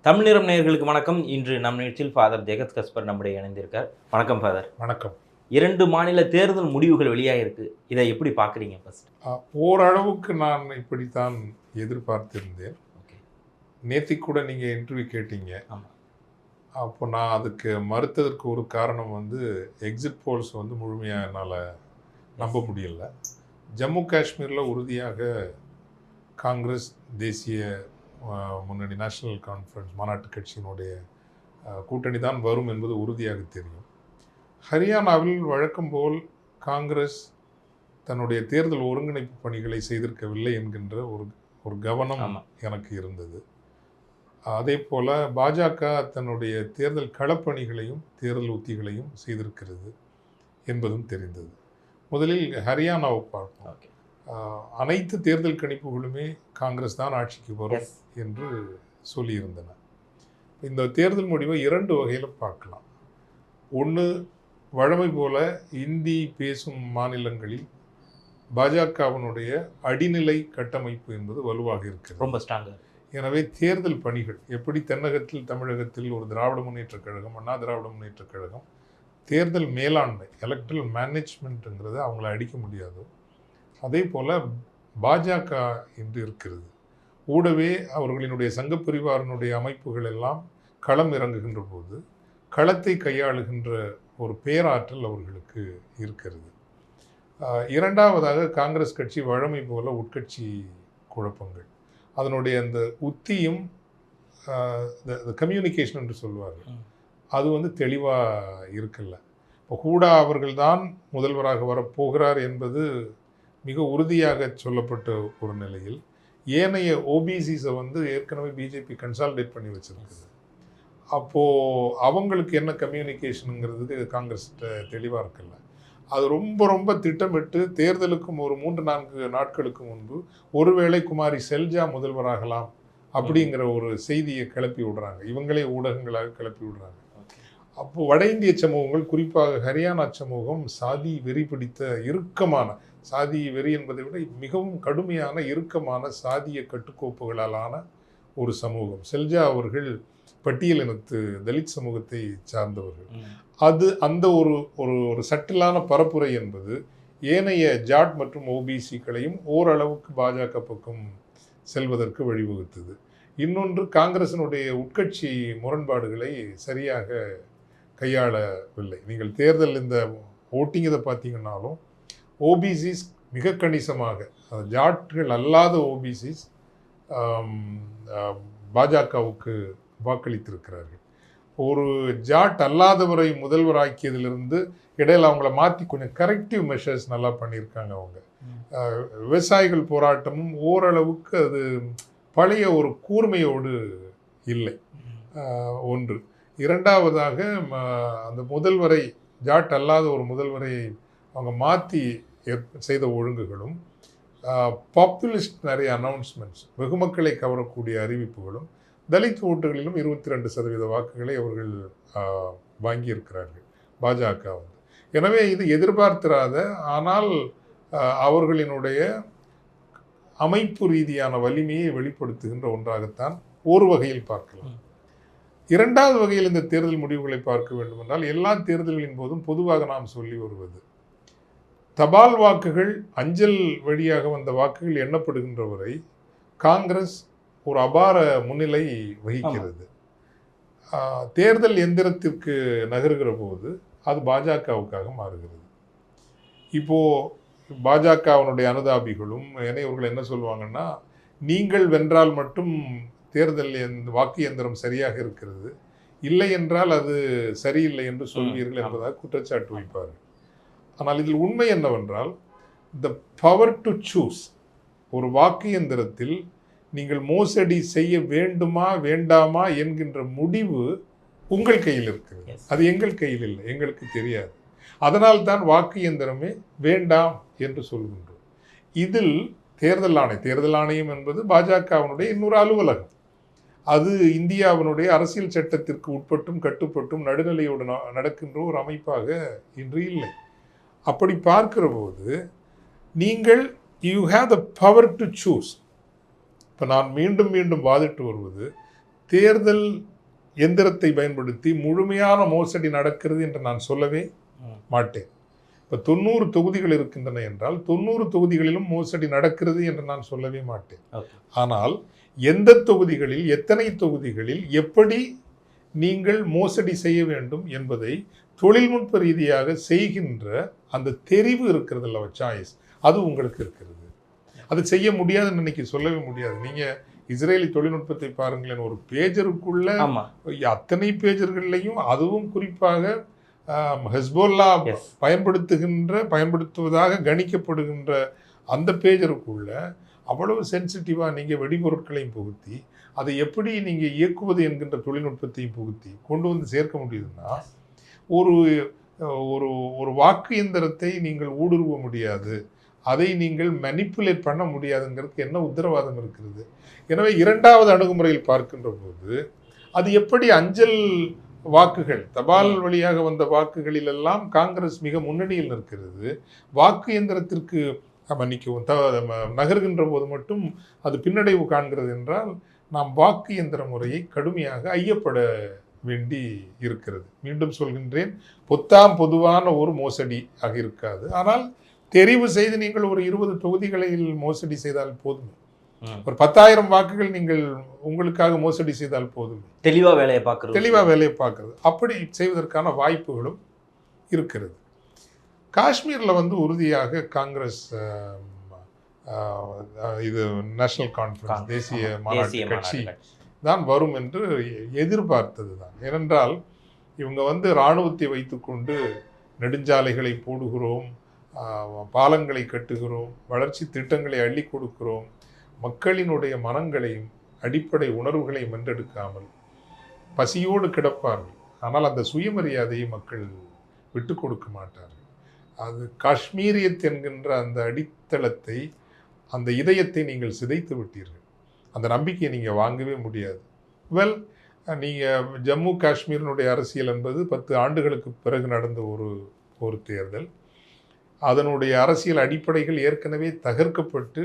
தமிழ் நிறம் நேயர்களுக்கு வணக்கம். இன்று நம் நிகழ்ச்சியில் ஃபாதர் ஜெகத் கஸ்பர் நம்முடைய இணைந்திருக்கார். வணக்கம் ஃபாதர். வணக்கம். 2 மாநில தேர்தல் முடிவுகள் வெளியாகிருக்கு. இதை எப்படி பார்க்குறீங்க ஃபர்ஸ்ட்? ஓரளவுக்கு நான் இப்படித்தான் எதிர்பார்த்திருந்தேன். ஓகே. நேத்திக்கு கூட நீங்கள் இன்டர்வியூ கேட்டீங்க. ஆமாம். அப்போ நான் அதுக்கு மறுத்ததற்கு ஒரு காரணம் எக்ஸிட் போல்ஸ் முழுமையாக என்னால் நம்ப முடியல. ஜம்மு காஷ்மீரில் உறுதியாக காங்கிரஸ், தேசிய முன்னணி, நேஷனல் கான்ஃபரன்ஸ், மாநாட்டு கட்சியினுடைய கூட்டணி தான் வரும் என்பது உறுதியாக தெரியும். ஹரியானாவில் வழக்கம் போல் காங்கிரஸ் தன்னுடைய தேர்தல் ஒருங்கிணைப்பு பணிகளை செய்திருக்கவில்லை என்கின்ற ஒரு கவனம் எனக்கு இருந்தது. அதே போல் பாஜக தன்னுடைய தேர்தல் களப்பணிகளையும் தேர்தல் உத்திகளையும் செய்திருக்கிறது என்பதும் தெரிந்தது. முதலில் ஹரியானாவை பார்ப்போம். அனைத்து தேர்தல் கணிப்புகளுமே காங்கிரஸ் தான் ஆட்சிக்கு வரும் என்று சொல்லியிருந்தன. இந்த தேர்தல் முடிவை 2 வகையில் பார்க்கலாம். ஒன்று, வழமை போல இந்தி பேசும் மாநிலங்களில் பாஜகவினுடைய அடிநிலை கட்டமைப்பு என்பது வலுவாக இருக்கிறது, ரொம்ப ஸ்ட்ராங்காக. எனவே தேர்தல் பணிகள் எப்படி தென்னகத்தில், தமிழகத்தில் ஒரு திராவிட முன்னேற்றக் கழகம், அண்ணா திராவிட முன்னேற்றக் கழகம் தேர்தல் மேலாண்மை, எலக்ட்ரல் மேனேஜ்மெண்ட்டுங்கிறது அவங்கள அடிக்க முடியாது, அதே போல் பாஜக என்று இருக்கிறது. கூடவே அவர்களினுடைய சங்கப்பரிவாரனுடைய அமைப்புகள் எல்லாம் களம் இறங்குகின்ற போது களத்தை கையாளுகின்ற ஒரு பேராற்றல் அவர்களுக்கு இருக்கிறது. இரண்டாவதாக, காங்கிரஸ் கட்சி வழமை போல உட்கட்சி குழப்பங்கள், அதனுடைய அந்த உத்தியும் கம்யூனிகேஷன் என்று சொல்வார்கள், அது தெளிவாக இருக்கல. இப்போ ஹூடா அவர்கள்தான் முதல்வராக வரப்போகிறார் என்பது மிக உறுதியாக சொல்லப்பட்ட ஒரு நிலையில் ஏனைய ஓபிசிஸை ஏற்கனவே பிஜேபி கன்சாலிடேட் பண்ணி வச்சிருக்குது. அப்போது அவங்களுக்கு என்ன கம்யூனிகேஷனுங்கிறது காங்கிரஸ்கிட்ட தெளிவாக இருக்குல்ல. அது ரொம்ப ரொம்ப திட்டமிட்டு தேர்தலுக்கும் ஒரு 3-4 நாட்களுக்கு முன்பு ஒருவேளை குமாரி செல்ஜா முதல்வராகலாம் அப்படிங்கிற ஒரு செய்தியை கிளப்பி விடுறாங்க, இவங்களே ஊடகங்களாக கிளப்பி விடுறாங்க. அப்போ வட இந்திய சமூகங்கள், குறிப்பாக ஹரியானா சமூகம், சாதி வெறி பிடித்த இறுக்கமான, சாதி வெறி என்பதை விட மிகவும் கடுமையான இறுக்கமான சாதிய கட்டுக்கோப்புகளாலான ஒரு சமூகம். செல்ஜா அவர்கள் பட்டியல் இனத்து தலித் சமூகத்தை சார்ந்தவர்கள். அந்த ஒரு ஒரு சட்டிலான பரப்புரை என்பது ஏனைய ஜாட் மற்றும் ஓபிசிக்களையும் ஓரளவுக்கு பாஜக பக்கம் செல்வதற்கு வழிவகுத்தது. இன்னொன்று, காங்கிரசினுடைய உட்கட்சி முரண்பாடுகளை சரியாக கையாளவில்லை. நீங்கள் தேர்தல் இந்த ஓட்டிங் இதை பார்த்தீங்கன்னாலும் ஓபிசிஸ் மிக கணிசமாக, ஜாட்கள் அல்லாத ஓபிசிஸ் பாஜகவுக்கு வாக்களித்திருக்கிறார்கள். ஒரு ஜாட் அல்லாதவரை முதல்வராக்கியதிலிருந்து இடையில் அவங்கள மாற்றி கொஞ்சம் கரெக்டிவ் மெஷர்ஸ் நல்லா பண்ணியிருக்காங்க அவங்க. விவசாயிகள் போராட்டமும் ஓரளவுக்கு அது பழைய ஒரு கூர்மையோடு இல்லை, ஒன்று. இரண்டாவதாக, அந்த முதல்வரை, ஜாட் அல்லாத ஒரு முதல்வரை அவங்க மாற்றி செய்த ஒழுங்குகளும், பாப்புலிஸ்ட் நிறைய அனௌன்ஸ்மெண்ட்ஸ், வெகுமக்களை கவரக்கூடிய அறிவிப்புகளும், தலித் ஓட்டுகளிலும் 22% வாக்குகளை அவர்கள் வாங்கியிருக்கிறார்கள் பாஜக. எனவே இது எதிர்பார்த்திராத, ஆனால் அவர்களினுடைய அமைப்பு ரீதியான வலிமையை வெளிப்படுத்துகின்ற ஒன்றாகத்தான் ஒரு வகையில் பார்க்கலாம். இரண்டாவது வகையில் இந்த தேர்தல் முடிவுகளை பார்க்க வேண்டும் என்றால், எல்லா தேர்தல்களின் போதும் பொதுவாக நாம் சொல்லி வருவது, தபால் வாக்குகள், அஞ்சல் வழியாக வந்த வாக்குகள் எண்ணப்படுகின்ற வரை காங்கிரஸ் ஒரு அபார முன்னிலை வகிக்கிறது. தேர்தல் எந்திரத்திற்கு நகருகிற போது அது பாஜகவுக்காக மாறுகிறது. இப்போது பாஜகவினுடைய அனுதாபிகளும் இவர்கள் என்ன சொல்லுவாங்கன்னா, நீங்கள் வென்றால் மட்டும் தேர்தல் வாக்கு இயந்திரம் சரியாக இருக்கிறது, இல்லை என்றால் அது சரியில்லை என்று சொல்வீர்கள் என்பதாக குற்றச்சாட்டு வைப்பார்கள். ஆனால் இதில் உண்மை என்னவென்றால், த பவர் டு சூஸ், ஒரு வாக்கு இயந்திரத்தில் நீங்கள் மோசடி செய்ய வேண்டுமா வேண்டாமா என்கின்ற முடிவு உங்கள் கையில் இருக்கிறது, அது எங்கள் கையில் இல்லை, எங்களுக்கு தெரியாது. அதனால் தான் வாக்கு இயந்திரமே வேண்டாம் என்று சொல்கின்றோம். இதில் தேர்தல் ஆணையம் என்பது பாஜகவினுடைய இன்னொரு அலுவலகம். அது இந்தியாவினுடைய அரசியல் சட்டத்திற்கு உட்பட்டும் கட்டுப்பட்டும் நடுநிலையோடு நடக்கின்ற ஒரு அமைப்பாக இன்று இல்லை. அப்படி பார்க்கிற போது நீங்கள் you have the power to choose. இப்போ நான் மீண்டும் மீண்டும் வாதிட்டு வருவது, தேர்தல் எந்திரத்தை பயன்படுத்தி முழுமையான மோசடி நடக்கிறது என்று நான் சொல்லவே மாட்டேன். இப்போ 90 தொகுதிகள் இருக்கின்றன என்றால் 90 தொகுதிகளிலும் மோசடி நடக்கிறது என்று நான் சொல்லவே மாட்டேன். ஆனால் எந்த தொகுதிகளில், எத்தனை தொகுதிகளில் எப்படி நீங்கள் மோசடி செய்ய வேண்டும் என்பதை தொழில்நுட்ப ரீதியாக செய்கின்ற அந்த தெரிவு இருக்கிறது அல்லவா, சாய்ஸ், அது உங்களுக்கு இருக்கிறது. அது செய்ய முடியாதுன்னு இன்னைக்கு சொல்லவே முடியாது. நீங்கள் இஸ்ரேலி தொழில்நுட்பத்தை பாருங்களேன், ஒரு பேஜருக்குள்ள அத்தனை பேஜர்கள்லையும், அதுவும் குறிப்பாக ஹெஸ்போல்லா பயன்படுத்துவதாக கணிக்கப்படுகின்ற அந்த பேஜருக்குள்ள அவ்வளவு சென்சிட்டிவாக நீங்கள் வெடிபொருட்களையும் புகுத்தி அதை எப்படி நீங்கள் இயக்குவது என்கின்ற தொழில்நுட்பத்தையும் புகுத்தி கொண்டு வந்து சேர்க்க முடியுதுன்னா, ஒரு ஒரு ஒரு வாக்கு இயந்திரத்தை நீங்கள் ஊடுருவ முடியாது, அதை நீங்கள் மேனிப்புலேட் பண்ண முடியாதுங்கிறதுக்கு என்ன உத்தரவாதம் இருக்கிறது? எனவே இரண்டாவது அணுகுமுறையில் பார்க்கின்ற போது அது எப்படி அஞ்சல் வாக்குகள், தபால் வழியாக வந்த வாக்குகளில் எல்லாம் காங்கிரஸ் மிக முன்னணியில் நிற்கிறது. வாக்கு இயந்திரத்திற்கு மன்னிக்கவும் நகர்கின்ற போது மட்டும் அது பின்னடைவு காண்கிறது என்றால் நாம் வாக்கு இயந்திர முறையை கடுமையாக ஐயப்பட வேண்டி இருக்கிறது. மீண்டும் சொல்கின்றேன், பொதுவான ஒரு மோசடி ஆக இருக்காது. ஆனால் தெரிவு செய்து நீங்கள் ஒரு 20 தொகுதிகளில் மோசடி செய்தால் போதும், ஒரு 10,000 வாக்குகள் நீங்கள் உங்களுக்காக மோசடி செய்தால் போதும், தெளிவாக வேலையை பார்க்கறது. அப்படி செய்வதற்கான வாய்ப்புகளும் இருக்கிறது. காஷ்மீரில் உறுதியாக காங்கிரஸ், இது நேஷனல் கான்ஃபரன்ஸ், தேசிய மாநாட்டு கட்சி தான் வரும் என்று எதிர்பார்த்தது தான். ஏனென்றால் இவங்க இராணுவத்தை வைத்துக்கொண்டு நெடுஞ்சாலைகளை போடுகிறோம், பாலங்களை கட்டுகிறோம், வளர்ச்சி திட்டங்களை அள்ளி கொடுக்கிறோம், மக்களினுடைய மனங்களையும் அடிப்படை உணர்வுகளையும் வென்றெடுக்காமல் பசியோடு கிடப்பார்கள். ஆனால் அந்த சுயமரியாதையை மக்கள் விட்டு கொடுக்க மாட்டார்கள். அது காஷ்மீரியத் என்கின்ற அந்த அடித்தளத்தை, அந்த இதயத்தை நீங்கள் சிதைத்து விட்டீர்கள். அந்த நம்பிக்கையை நீங்கள் வாங்கவே முடியாது. நீங்கள் ஜம்மு காஷ்மீரினுடைய அரசியல் என்பது 10 ஆண்டுகளுக்கு பிறகு நடந்த ஒரு தேர்தல். அதனுடைய அரசியல் அடிப்படைகள் ஏற்கனவே தகர்க்கப்பட்டு,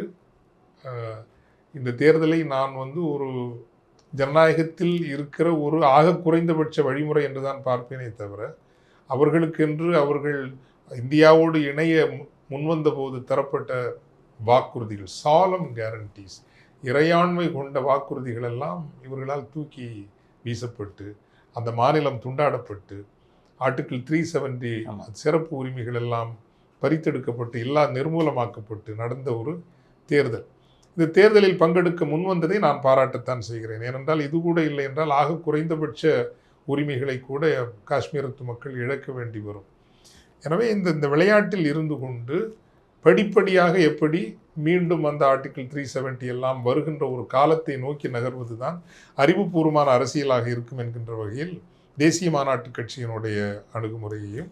இந்த தேர்தலை நான் ஒரு ஜனநாயகத்தில் இருக்கிற ஒரு ஆக குறைந்தபட்ச வழிமுறை என்று தான் பார்ப்பேனே தவிர, அவர்களுக்கென்று அவர்கள் இந்தியாவோடு இணைய முன்வந்த போது தரப்பட்ட வாக்குறுதிகள், சாலம் கேரண்டிஸ், இறையாண்மை கொண்ட வாக்குறுதிகள் எல்லாம் இவர்களால் தூக்கி வீசப்பட்டு, அந்த மாநிலம் துண்டாடப்பட்டு, ஆர்டிகிள் 370 சிறப்பு உரிமைகள் எல்லாம் பறித்தெடுக்கப்பட்டு, எல்லாம் நிர்மூலமாக்கப்பட்டு நடந்த ஒரு தேர்தல். இந்த தேர்தலில் பங்கெடுக்க முன்வந்ததை நான் பாராட்டத்தான் செய்கிறேன். ஏனென்றால் இது கூட இல்லை என்றால் ஆக குறைந்தபட்ச உரிமைகளை கூட காஷ்மீரத்து மக்கள் இழக்க வேண்டி வரும். எனவே இந்த விளையாட்டில் இருந்து கொண்டு படிப்படியாக எப்படி மீண்டும் அந்த ஆர்டிகிள் 370 எல்லாம் வருகின்ற ஒரு காலத்தை நோக்கி நகர்வது தான் அறிவுபூர்வமான அரசியலாக இருக்கும் என்கின்ற வகையில் தேசிய மாநாட்டு கட்சியினுடைய அணுகுமுறையையும்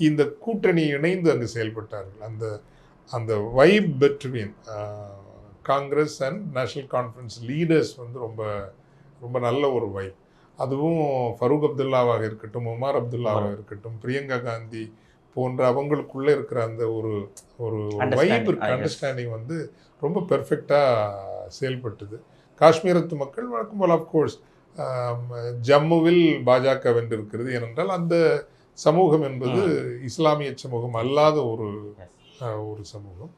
இந்த கூட்டணி இணைந்து அங்கு செயல்பட்டார்கள். அந்த vibe between Congress and national conference leaders ரொம்ப ரொம்ப நல்ல ஒரு வைப். அதுவும் ஃபரூக் அப்துல்லாவாக இருக்கட்டும், உமர் அப்துல்லாவாக இருக்கட்டும், பிரியங்கா காந்தி போன்ற அவங்களுக்குள்ளே இருக்கிற அந்த ஒரு வைப் அண்டர்ஸ்டாண்டிங் ரொம்ப பெர்ஃபெக்டாக செயல்பட்டது. காஷ்மீரத்து மக்கள் வழக்கம் போல் அஃப்கோர்ஸ் ஜம்முவில் பாஜக வென்றிருக்கிறது. ஏனென்றால் அந்த சமூகம் என்பது இஸ்லாமிய சமூகம் அல்லாத ஒரு சமூகம்.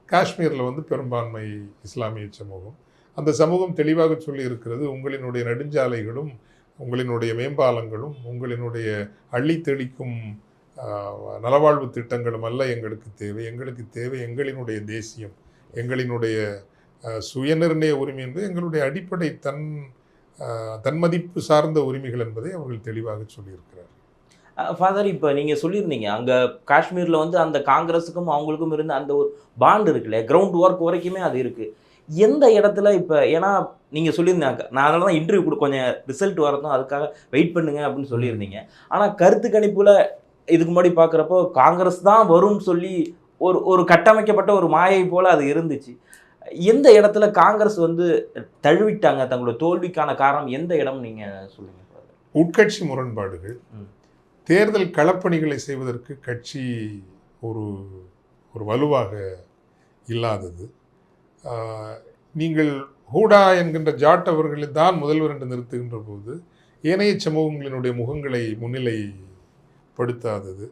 காஷ்மீரில் பெரும்பான்மை இஸ்லாமிய சமூகம். அந்த சமூகம் தெளிவாக சொல்லி இருக்கிறது, உங்களினுடைய நெடுஞ்சாலைகளும் உங்களினுடைய மேம்பாலங்களும் உங்களினுடைய அள்ளி தெளிக்கும் நலவாழ்வு திட்டங்களும் அல்ல எங்களுக்கு தேவை. எங்களுக்கு தேவை எங்களினுடைய தேசியம், எங்களினுடைய சுயநிர்ணய உரிமை என்பது எங்களுடைய அடிப்படை தன்மதிப்பு சார்ந்த உரிமைகள் என்பதை அவர்கள் தெளிவாக சொல்லியிருக்கிறார். ஃபாதர், இப்போ நீங்கள் சொல்லியிருந்தீங்க அங்கே காஷ்மீரில் அந்த காங்கிரஸுக்கும் அவங்களுக்கும் இருந்த அந்த ஒரு பாண்ட் இருக்குல்ல, கிரவுண்ட் ஒர்க் வரைக்குமே அது இருக்குது. எந்த இடத்துல இப்போ, ஏன்னா நீங்கள் சொல்லியிருந்தாங்க, நான் அதனால தான் இன்டர்வியூ கொஞ்சம் ரிசல்ட் வரதும் அதுக்காக வெயிட் பண்ணுங்க அப்படின்னு சொல்லியிருந்தீங்க. ஆனால் கருத்து கணிப்பில் இதுக்கு முன்னாடி பார்க்குறப்போ காங்கிரஸ் தான் வரும்னு சொல்லி ஒரு கட்டமைக்கப்பட்ட ஒரு மாயை போல் அது இருந்துச்சு. எந்த இடத்துல காங்கிரஸ் தழுவிட்டாங்க, தங்களோட தோல்விக்கான காரணம் எந்த இடம் நீங்கள் சொல்லுங்க? உட்கட்சி முரண்பாடுகள், தேர்தல் களப்பணிகளை செய்வதற்கு கட்சி ஒரு வலுவாக இல்லாதது. நீங்கள் ஹூடா என்கின்ற ஜாட் அவர்களை தான் முதல்வர் என்று நிறுத்துகின்ற போது ஏனைய சமூகங்களினுடைய முகங்களை முன்னிலைப்படுத்தாதது.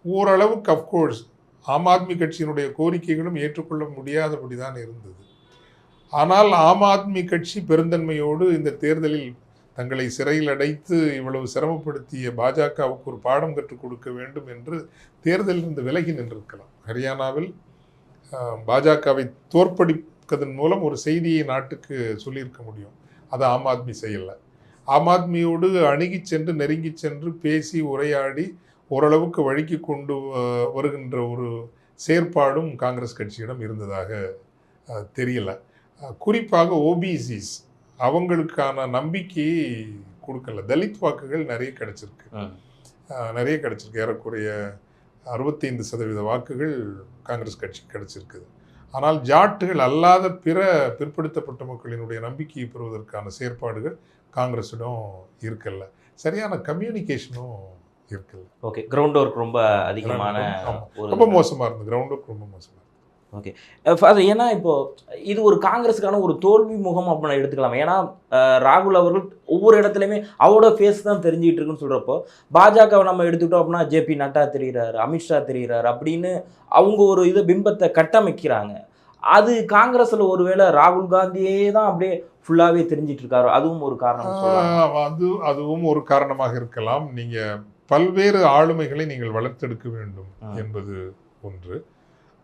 ஓரளவுக்கு அஃப்கோர்ஸ் ஆம் ஆத்மி கட்சியினுடைய கோரிக்கைகளும் ஏற்றுக்கொள்ள முடியாதபடி தான் இருந்தது. ஆனால் ஆம் ஆத்மி கட்சி பெருந்தன்மையோடு இந்த தேர்தலில் தங்களை சிறையில் அடைத்து இவ்வளவு சிரமப்படுத்திய பாஜகவுக்கு ஒரு பாடம் கற்றுக் கொடுக்க வேண்டும் என்று தேர்தலிலிருந்து விலகி நின்றிருக்கலாம். ஹரியானாவில் பாஜகவை தோற்கடிப்பதன் மூலம் ஒரு செய்தியை நாட்டுக்கு சொல்லியிருக்க முடியும். அதை ஆம் ஆத்மி செய்யலை. ஆம் ஆத்மியோடு அணுகி சென்று நெருங்கி சென்று பேசி உரையாடி ஓரளவுக்கு வழிக்கு கொண்டு வருகின்ற ஒரு செயற்பாடும் காங்கிரஸ் கட்சியிடம் இருந்ததாக தெரியல. குறிப்பாக ஓபிசிஸ் அவங்களுக்கான நம்பிக்கையை கொடுக்கல. தலித் வாக்குகள் நிறைய கிடைச்சிருக்கு. ஏறக்குறைய 65% வாக்குகள் காங்கிரஸ் கட்சி கிடைச்சிருக்குது. ஆனால் ஜாட்டுகள் அல்லாத பிற பிற்படுத்தப்பட்ட மக்களினுடைய நம்பிக்கையை பெறுவதற்கான செயற்பாடுகள் காங்கிரஸிடம் இருக்கல. சரியான கம்யூனிகேஷனும் இருக்கல. ஓகே, கிரவுண்ட் ஒர்க் ரொம்ப அதிகமான ரொம்ப மோசமாக இருந்தது. கிரவுண்ட் ஒர்க் ரொம்ப மோசமாக. ஓகே, ஏன்னா இப்போ இது ஒரு காங்கிரஸுக்கான ஒரு தோல்வி முகம் அப்படின்னு எடுத்துக்கலாம். ஏன்னா ராகுல் அவர்கள் ஒவ்வொரு இடத்துலையுமே அவரோட ஃபேஸ் தான் தெரிஞ்சிட்டு இருக்குன்னு சொல்கிறப்போ, பாஜகவை நம்ம எடுத்துக்கிட்டோம் அப்படின்னா ஜேபி நட்டா தெரிகிறாரு, அமித்ஷா தெரிகிறாரு அப்படின்னு அவங்க ஒரு இது பிம்பத்தை கட்டமைக்கிறாங்க. அது காங்கிரஸில் ஒருவேளை ராகுல் காந்தியே தான் அப்படியே ஃபுல்லாகவே தெரிஞ்சிட்டு இருக்காரு, அதுவும் ஒரு காரணம். அதுவும் ஒரு காரணமாக இருக்கலாம். நீங்கள் பல்வேறு ஆளுமைகளை நீங்கள் வளர்த்தெடுக்க வேண்டும் என்பது ஒன்று.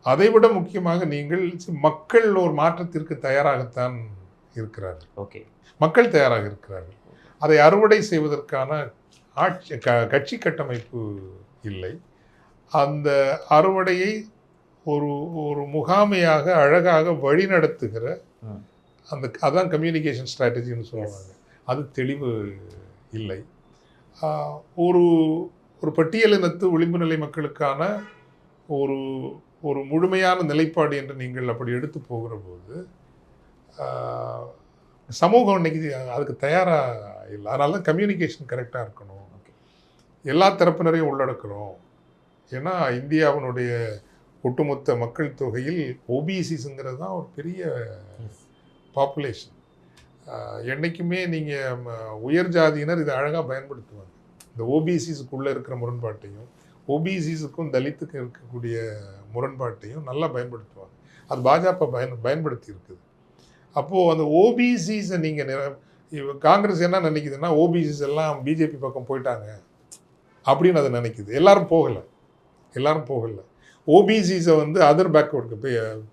அதைவிட முக்கியமாக நீங்கள் மக்கள் ஒரு மாற்றத்திற்கு தயாராகத்தான் இருக்கிறார்கள். ஓகே, மக்கள் தயாராக இருக்கிறார்கள். அதை அறுவடை செய்வதற்கான கட்சி கட்டமைப்பு இல்லை. அந்த அறுவடையை ஒரு முகாமையாக அழகாக வழிநடத்துகிற அதான் கம்யூனிகேஷன் ஸ்ட்ராட்டஜின்னு சொல்லுவாங்க. அது தெளிவு இல்லை. ஒரு பட்டியலினத்து விளிம்பு நிலை மக்களுக்கான ஒரு முழுமையான நிலைப்பாடு என்று நீங்கள் அப்படி எடுத்து போகிற போது சமூகம் இன்னைக்கு அதுக்கு தயாராக இல்லை. அதனால தான் கம்யூனிகேஷன் கரெக்டாக இருக்கணும். எல்லா தரப்பினரையும் உள்ளடக்கணும். ஏன்னா இந்தியாவினுடைய ஒட்டுமொத்த மக்கள் தொகையில் ஓபிசிஸுங்கிறது தான் ஒரு பெரிய பாப்புலேஷன். என்றைக்குமே நீங்கள் உயர் ஜாதியினர் இதை அழகாக பயன்படுத்துவாங்க. இந்த ஓபிசிஸுக்குள்ளே இருக்கிற முரண்பாட்டையும் ஓபிசிஸுக்கும் தலித்துக்கும் இருக்கக்கூடிய முரண்பாட்டையும் நல்லா பயன்படுத்துவாங்க. அது பாஜக பயன்படுத்தி இருக்குது. அப்போது அந்த ஓபிசிஸை நீங்கள் காங்கிரஸ் என்ன நினைக்குதுன்னா, ஓபிசிஸ் எல்லாம் பிஜேபி பக்கம் போயிட்டாங்க அப்படின்னு அதை நினைக்குது. எல்லாரும் போகலை. ஓபிசிஸை அதர் பேக்வர்டு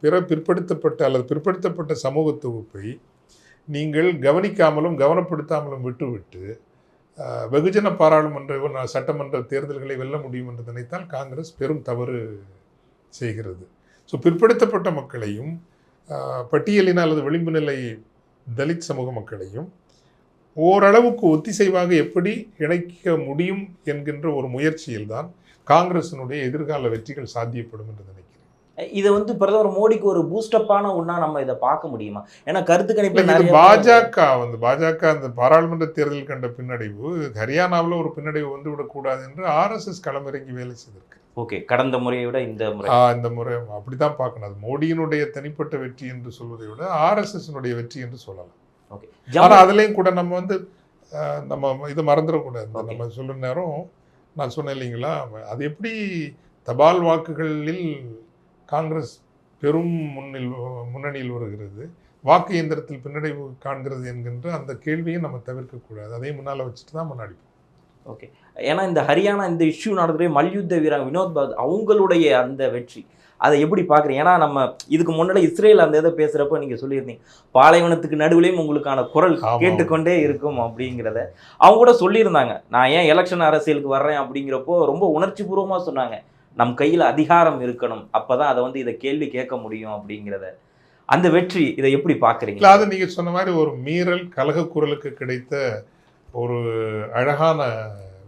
பிற பிற்படுத்தப்பட்ட அல்லது பிற்படுத்தப்பட்ட சமூக தொகுப்பை நீங்கள் கவனிக்காமலும் கவனப்படுத்தாமலும் விட்டு வெகுஜன பாராளுமன்ற சட்டமன்ற தேர்தல்களை வெல்ல முடியும் என்று நினைத்தால் காங்கிரஸ் பெரும் தவறு செய்கிறது. ஸோ பிற்படுத்தப்பட்ட மக்களையும் பட்டியலின அல்லது விளிம்பு நிலை தலித் சமூக மக்களையும் ஓரளவுக்கு ஒத்திசைவாக எப்படி இணைக்க முடியும் என்கின்ற ஒரு முயற்சியில்தான் காங்கிரசினுடைய எதிர்கால வெற்றிகள் சாத்தியப்படும் என்று நினைக்கிறேன். இதை பிரதமர் மோடிக்கு ஒரு பூஸ்டப்பான ஒன்றா நம்ம இதை பார்க்க முடியுமா? ஏன்னா கருத்து கணிப்பு பாஜக அந்த பாராளுமன்ற தேர்தல் கண்ட பின்னடைவு ஹரியானாவில் ஒரு பின்னடைவு விடக்கூடாது என்று RSS களமிறங்கி வேலை செய்திருக்கு. ஓகே, கடந்த முறையை விட இந்த முறை அப்படிதான் பார்க்கணும். அது மோடியினுடைய தனிப்பட்ட வெற்றி என்று சொல்வதை விட RSSனுடைய வெற்றி என்று சொல்லலாம். ஓகே, ஆனால் அதுலேயும் கூட நம்ம இதை மறந்துடக்கூடாது. நம்ம சொல்ற நேரம் நான் சொன்னேன் இல்லைங்களா, அது எப்படி தபால் வாக்குகளில் காங்கிரஸ் பெரும் முன்னணியில் வருகிறது, வாக்கு இயந்திரத்தில் பின்னடைவு காண்கிறது என்கின்ற அந்த கேள்வியை நம்ம தவிர்க்கக்கூடாது. அதையும் முன்னால் வச்சுட்டு தான் முன்னாடி. ஓகே, ஏன்னா இந்த ஹரியானா இந்த இஷ்யூ நடத்துகிற மல்யுத்த வீரர் வினோத் பாத் அவங்களுடைய அந்த வெற்றி அதை எப்படி பார்க்குறீங்க? ஏன்னா நம்ம இதுக்கு முன்னாடி இஸ்ரேல் அந்த இதை பேசுகிறப்போ நீங்கள் சொல்லியிருந்தீங்க பாலைவனத்துக்கு நடுவிலையும் உங்களுக்கான குரல் கேட்டுக்கொண்டே இருக்கும் அப்படிங்கிறத அவங்க கூட சொல்லியிருந்தாங்க. நான் ஏன் எலெக்ஷன் அரசியலுக்கு வர்றேன் அப்படிங்கிறப்போ ரொம்ப உணர்ச்சி பூர்வமாக சொன்னாங்க, நம் கையில் அதிகாரம் இருக்கணும், அப்போ தான் அதை இதை கேள்வி கேட்க முடியும் அப்படிங்கிறத. அந்த வெற்றி இதை எப்படி பார்க்குறீங்க? அது நீங்கள் சொன்ன மாதிரி ஒரு மீறல் கலக குரலுக்கு கிடைத்த ஒரு அழகான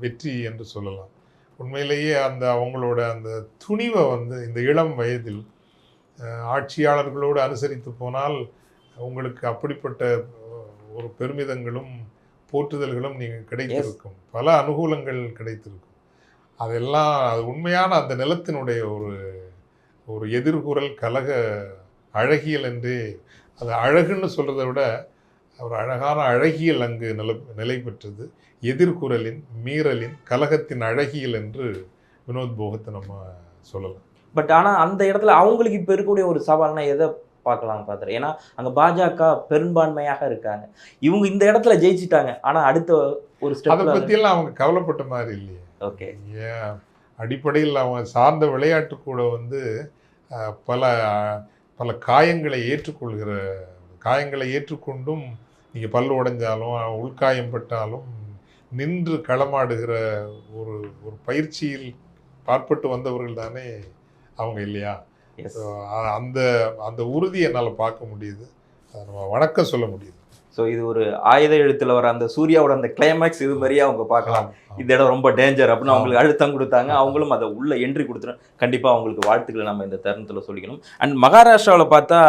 வெற்றி என்று சொல்லலாம். உண்மையிலேயே அவங்களோட அந்த துணிவை இந்த இளம் வயதில் ஆட்சியாளர்களோடு அனுசரித்து போனால் உங்களுக்கு அப்படிப்பட்ட ஒரு பெருமிதங்களும் போற்றுதல்களும் நீங்கள் கிடைத்திருக்கும், பல அனுகூலங்கள் கிடைத்திருக்கும். அதெல்லாம் அது உண்மையான அந்த நிலத்தினுடைய ஒரு எதிர்குரல் கலக அழகியல் என்றே அது அழகுன்னு சொல்கிறத விட ஒரு அழகான அழகியல் அங்கு நிலை பெற்றது. எதிர்குரலின், மீறலின், கலகத்தின் அழகியல் என்று வினோத் போகத்தை நம்ம சொல்லலாம். பட் ஆனால் அந்த இடத்துல அவங்களுக்கு இப்போ இருக்கக்கூடிய ஒரு சவால்னா எதை பார்க்கலாம் பார்த்துறேன். ஏன்னா அங்கே பாஜக பெரும்பான்மையாக இருக்காங்க. இவங்க இந்த இடத்துல ஜெயிச்சிட்டாங்க. ஆனால் அடுத்த ஒரு அதை ஸ்டெப் பற்றியெல்லாம் அவங்க கவலைப்பட்ட மாதிரி இல்லையே. ஓகே. ஏன் அடிப்படையில் அவங்க சார்ந்த விளையாட்டு கூட வந்து பல பல காயங்களை ஏற்றுக்கொண்டும் நீங்கள் பல்லு உடைஞ்சாலும் உள்காயம் பட்டாலும் நின்று களமாடுகிற ஒரு ஒரு பயிற்சியில் பார்ப்பட்டு வந்தவர்கள் தானே அவங்க இல்லையா? அந்த அந்த உறுதி என்னால் பார்க்க முடியுது. அதை நம்ம வணக்கம் சொல்ல முடியுது. ஸோ இது ஒரு ஆயுத எழுத்தில் வர அந்த சூர்யாவோட அந்த கிளைமேக்ஸ் இது மாதிரியே அவங்க பார்க்கலாம். இந்த இடம் ரொம்ப டேஞ்சர் அப்படின்னு அவங்களுக்கு அழுத்தம் கொடுத்தாங்க. அவங்களும் அதை உள்ள என்ட்ரி கொடுத்துரும். கண்டிப்பாக அவங்களுக்கு வாழ்த்துக்களை நம்ம இந்த தருணத்தில் சொல்லிக்கணும். அண்ட் மகாராஷ்டிராவில் பார்த்தா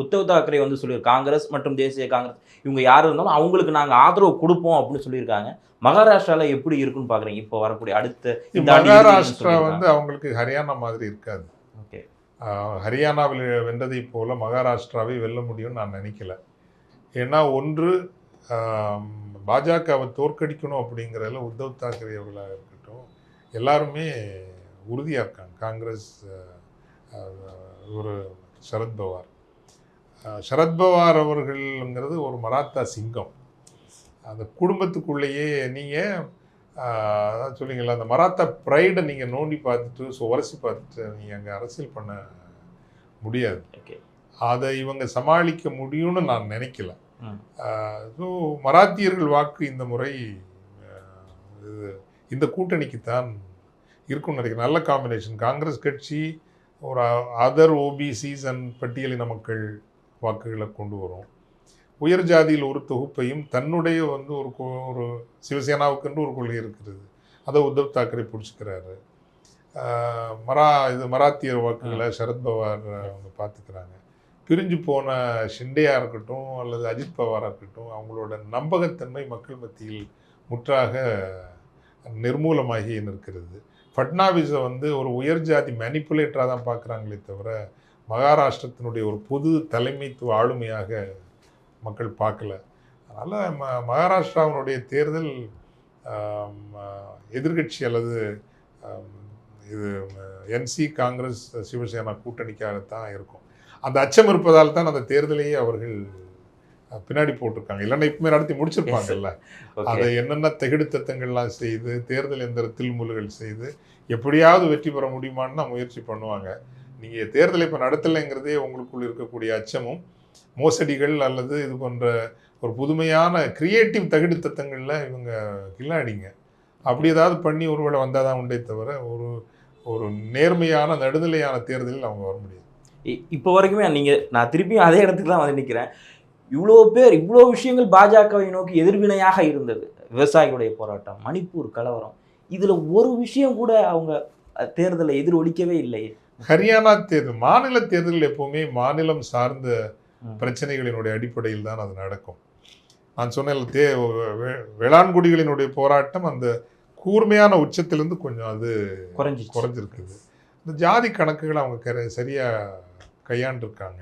உத்தவ் தாக்கரே வந்து சொல்லியிருக்காங்க, காங்கிரஸ் மற்றும் தேசிய காங்கிரஸ் இவங்க யார் இருந்தாலும் அவங்களுக்கு நாங்கள் ஆதரவு கொடுப்போம் அப்படின்னு சொல்லியிருக்காங்க. மகாராஷ்டிராவில் எப்படி இருக்குன்னு பார்க்குறீங்க இப்போ வரக்கூடிய அடுத்த இந்த மகாராஷ்டிரா வந்து அவங்களுக்கு ஹரியானா மாதிரி இருக்காது. ஓகே. ஹரியானாவில் வென்றதை போல மகாராஷ்டிராவை வெல்ல முடியும்னு நான் நினைக்கல. ஏன்னா ஒன்று பாஜகவை தோற்கடிக்கணும் அப்படிங்கிறதுல உத்தவ் தாக்கரே அவர்களாக இருக்கட்டும் எல்லாருமே உறுதியாக இருக்காங்க. காங்கிரஸ் ஒரு சரத்பவார் அவர்கள்ங்கிறது ஒரு மராத்தா சிங்கம். அந்த குடும்பத்துக்குள்ளேயே நீங்கள் அதான் சொல்லிங்களா, அந்த மராத்தா ப்ரைடை நீங்கள் நோண்டி பார்த்துட்டு உரசி பார்த்துட்டு நீங்கள் அங்கே அரசியல் பண்ண முடியாது. அதை இவங்க சமாளிக்க முடியும்னு நான் நினைக்கல. ஸோ மராத்தியர்கள் வாக்கு இந்த முறை இந்த கூட்டணிக்குத்தான் இருக்கும்னு நினைக்கிறேன். நல்ல காம்பினேஷன். காங்கிரஸ் கட்சி ஒரு அதர் ஓபிசிஸ் அண்ட் பட்டியலின மக்கள் வாக்குகளை கொண்டு வரும். உயர் ஜாதியில் ஒரு தொகுப்பையும் தன்னுடைய வந்து ஒரு சிவசேனாவுக்கென்று ஒரு கொள்கை இருக்கிறது, அதை உத்தவ் தாக்கரே பிடிச்சிக்கிறாரு. மராத்தியர் வாக்குகளை சரத்பவார் அவங்க பார்த்துக்கிறாங்க. பிரிஞ்சு போன ஷிண்டேயாக இருக்கட்டும் அல்லது அஜித் பவாராக இருக்கட்டும் அவங்களோட நம்பகத்தன்மை மக்கள் மத்தியில் முற்றாக நிர்மூலமாகி நிற்கிறது. ஃபட்னாவிஸை வந்து ஒரு உயர் ஜாதி மேனிப்புலேட்டராக தான் பார்க்குறாங்களே தவிர மகாராஷ்டிரத்தினுடைய ஒரு பொது தலைமைத்துவ ஆளுமையாக மக்கள் பார்க்கல. அதனால் மகாராஷ்டிராவினுடைய தேர்தல் எதிர்கட்சி அல்லது இது என்சி காங்கிரஸ் சிவசேனா கூட்டணிக்காகத்தான் இருக்கும். அந்த அச்சம் இருப்பதால் தான் அந்த தேர்தலையே அவர்கள் பின்னாடி போட்டிருக்காங்க. இல்லைன்னா இப்பவுமே நடத்தி முடிச்சிருப்பாங்கல்ல. அதை என்னென்ன தகுதித்தங்கள்லாம் செய்து தேர்தல் எந்திரத்தில் முழுகள் செய்து எப்படியாவது வெற்றி பெற முடியுமான்னு தான் முயற்சி பண்ணுவாங்க. நீங்கள் தேர்தலை இப்போ நடத்தலைங்கிறதே உங்களுக்குள் இருக்கக்கூடிய அச்சமும் மோசடிகள் அல்லது இது போன்ற ஒரு புதுமையான கிரியேட்டிவ் தகுதித்தங்களில் இவங்க கில்லாடிங்க. அப்படி ஏதாவது பண்ணி ஒருவேளை வந்தால் தான் உண்டே தவிர ஒரு நேர்மையான நடுநிலையான தேர்தலில் அவங்க வர முடியாது. இப்போ வரைக்குமே நான் திருப்பியும் அதே இடத்துக்கு தான் வந்து நிற்கிறேன். இவ்வளோ பேர் இவ்வளோ விஷயங்கள் பாஜகவை நோக்கி எதிர்வினையாக இருந்தது. விவசாயிகளுடைய போராட்டம், மணிப்பூர் கலவரம், இதில் ஒரு விஷயம் கூட அவங்க தேர்தலை எதிரொலிக்கவே இல்லை. ஹரியானா தேர்தல், மாநில தேர்தல் எப்போவுமே மாநிலம் சார்ந்த பிரச்சனைகளினுடைய அடிப்படையில் தான் அது நடக்கும். நான் சொன்ன வேளாண்குடிகளினுடைய போராட்டம் அந்த கூர்மையான உச்சத்திலிருந்து கொஞ்சம் அது குறைஞ்சிருக்குது. இந்த ஜாதி கணக்குகளை அவங்க சரியாக கையாண்டிருக்காங்க.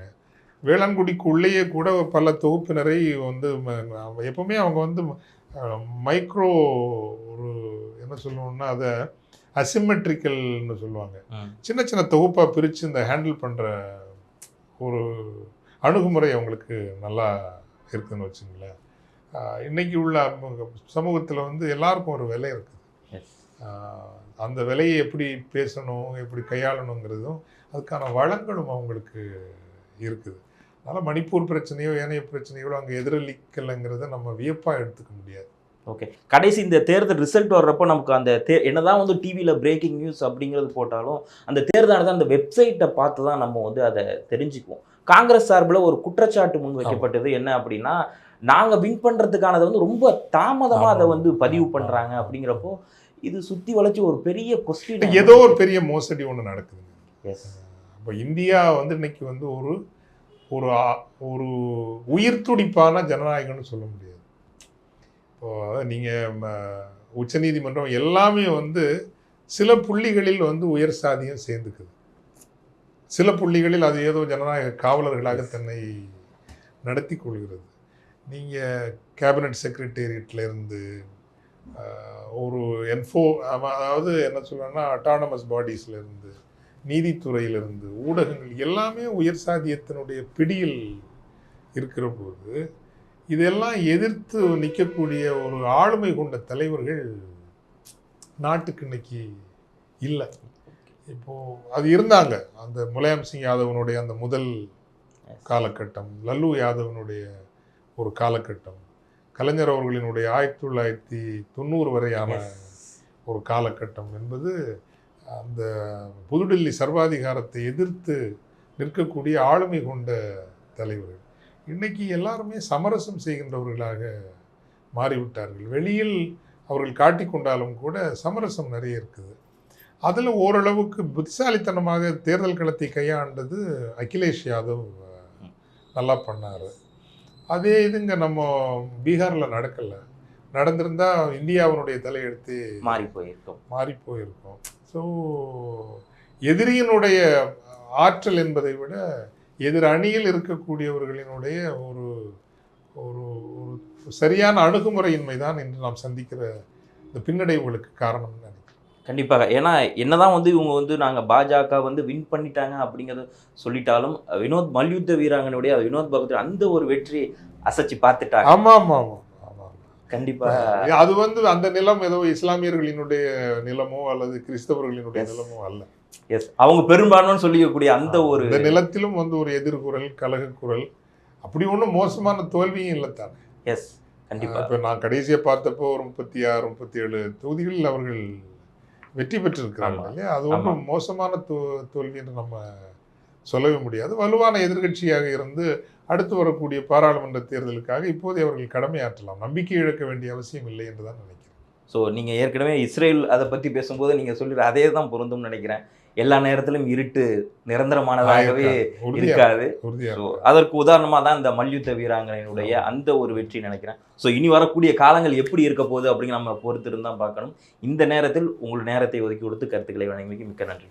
வேளாண்குடிக்குள்ளேயே கூட பல தொகுப்பினரை வந்து எப்பவுமே அவங்க வந்து மைக்ரோ ஒரு என்ன சொல்லணும்னா அதை அசிமெட்ரிக்கல்னு சொல்லுவாங்க. சின்ன சின்ன தொகுப்பாக பிரித்து இந்த ஹேண்டில் பண்ணுற ஒரு அணுகுமுறை அவங்களுக்கு நல்லா இருக்குதுன்னு வச்சுங்களேன். இன்றைக்கி உள்ள சமூகத்தில் வந்து எல்லாருக்கும் ஒரு விலை இருக்குது. அந்த விலையை எப்படி பேசணும், எப்படி கையாளணுங்கிறதும் அதுக்கான வளங்களும் அவங்களுக்கு இருக்குது. அதனால் மணிப்பூர் பிரச்சனையோ ஏனைய பிரச்சனைகளோ அங்கே எதிரொலிக்கலைங்கிறத நம்ம வியப்பாக எடுத்துக்க முடியாது. ஓகே. கடைசி இந்த தேர்தல் ரிசல்ட் வர்றப்போ நமக்கு அந்த என்னதான் வந்து டிவியில் பிரேக்கிங் நியூஸ் அப்படிங்கிறது போட்டாலும் அந்த தேர்தலானது அந்த வெப்சைட்டை பார்த்து தான் நம்ம வந்து அதை தெரிஞ்சுக்குவோம். காங்கிரஸ் சார்பில் ஒரு குற்றச்சாட்டு முன் வைக்கப்பட்டது என்ன அப்படின்னா, நாங்கள் வின் பண்ணுறதுக்கானதை வந்து ரொம்ப தாமதமாக அதை வந்து பதிவு பண்ணுறாங்க. அப்படிங்கிறப்போ இது சுற்றி வளைச்சி ஒரு பெரிய கொஸ்டின், ஏதோ ஒரு பெரிய மோசடி ஒன்று நடக்குது. இப்போ இந்தியா வந்து இன்னைக்கு வந்து ஒரு ஒரு ஒரு உயிர் துடிப்பான ஜனநாயகம்னு சொல்ல முடியாது. இப்போது நீங்கள் உச்சநீதிமன்றம் எல்லாமே வந்து சில புள்ளிகளில் வந்து உயர் சாதியம் சேர்ந்துக்குது, சில புள்ளிகளில் அது ஏதோ ஜனநாயக காவலர்களாக தன்னை நடத்தி கொள்கிறது. நீங்கள் கேபினட் செக்ரட்டேரியட்லேருந்து ஒரு அதாவது என்ன சொல்கிறேன்னா அட்டானமஸ் பாடிஸ்லேருந்து, நீதித்துறையிலிருந்து, ஊடகங்கள் எல்லாமே உயர் சாதியத்தினுடைய பிடியில் இருக்கிற போது இதெல்லாம் எதிர்த்து நிற்கக்கூடிய ஒரு ஆளுமை கொண்ட தலைவர்கள் நாட்டுக்கு இன்னைக்கு இல்லை. இப்போது அது இருந்தாங்க. அந்த முலாயம் சிங் யாதவனுடைய அந்த முதல் காலகட்டம், லல்லு யாதவனுடைய ஒரு காலகட்டம், கலைஞர் அவர்களினுடைய 1990 வரையான ஒரு காலகட்டம் என்பது அந்த புதுடில்லி சர்வாதிகாரத்தை எதிர்த்து நிற்கக்கூடிய ஆளுமை கொண்ட தலைவர்கள். இன்னைக்கு எல்லாருமே சமரசம் செய்கின்றவர்களாக மாறிவிட்டார்கள். வெளியில் அவர்கள் காட்டிக்கொண்டாலும் கூட சமரசம் நிறைய இருக்குது. அதில் ஓரளவுக்கு புத்திசாலித்தனமாக தேர்தல் களத்தை கையாண்டது அகிலேஷ் யாதவ் நல்லா பண்ணார். அதே இதுங்க நம்ம பீகாரில் நடக்கலை. நடந்திருந்தால் இந்தியாவினுடைய தலையெழுத்து மாறி போயிருக்கும். ஸோ எதிரியினுடைய ஆற்றல் என்பதை விட எதிர் அணியில் இருக்கக்கூடியவர்களினுடைய ஒரு ஒரு ஒரு சரியான அணுகுமுறையின்மை தான் இன்று நாம் சந்திக்கிற இந்த பின்னடைவுகளுக்கு காரணம் நினைக்கிறேன். கண்டிப்பாக. ஏன்னா என்னதான் வந்து இவங்க வந்து நாங்கள் பாஜக வந்து வின் பண்ணிட்டாங்க அப்படிங்கிறத சொல்லிட்டாலும் வினோத் மல்யுத்த வீராங்கனுடைய வினோத் பகத் அந்த ஒரு வெற்றி அசைச்சு பார்த்துட்டாங்க. ஆமாம் ஆமாம் ஆமாம் ஆமாம் கண்டிப்பாக. அது வந்து அந்த நிலம் ஏதோ இஸ்லாமியர்களினுடைய நிலமோ அல்லது கிறிஸ்தவர்களினுடைய நிலமோ அல்ல. எஸ், அவங்க பெரும்பான்மைன்னு சொல்லிக்கக்கூடிய அந்த ஒரு நிலத்திலும் வந்து ஒரு எதிர்குரல், கலகக்குரல், அப்படி ஒன்றும் மோசமான தோல்வியும் இல்லை தானே. எஸ், கண்டிப்பாக. இப்போ நான் கடைசியாக பார்த்தப்போ ஒரு 36 37 தொகுதிகளில் அவர்கள் வெற்றி பெற்றிருக்கிறாங்க இல்லையா? அது ஒன்றும் மோசமான தோல்வி என்று நம்ம சொல்லவே முடியாது. வலுவான எதிர்கட்சியாக இருந்து அடுத்து வரக்கூடிய பாராளுமன்ற தேர்தலுக்காக இப்போதே அவர்கள் கடமையாற்றலாம். நம்பிக்கை இழக்க வேண்டிய அவசியம் இல்லை என்று தான் நினைக்கிறேன். ஸோ நீங்கள் ஏற்கனவே இஸ்ரேல் அதை பற்றி பேசும்போது நீங்கள் சொல்லிடுற அதே தான் பொருந்தும்னு நினைக்கிறேன். எல்லா நேரத்திலும் இருட்டு நிரந்தரமானதாகவே இருக்காது. அதற்கு உதாரணமாக தான் இந்த மல்யுத்த வீராங்கனையினுடைய அந்த ஒரு வெற்றி நினைக்கிறேன். ஸோ இனி வரக்கூடிய காலங்கள் எப்படி இருக்க போகுது அப்படிங்கிற நம்ம பொறுத்து இருந்தால் பார்க்கணும். இந்த நேரத்தில் உங்கள் நேரத்தை ஒதுக்கி கொடுத்து கருத்துக்களை வழங்கியமைக்கு மிக்க நன்றி.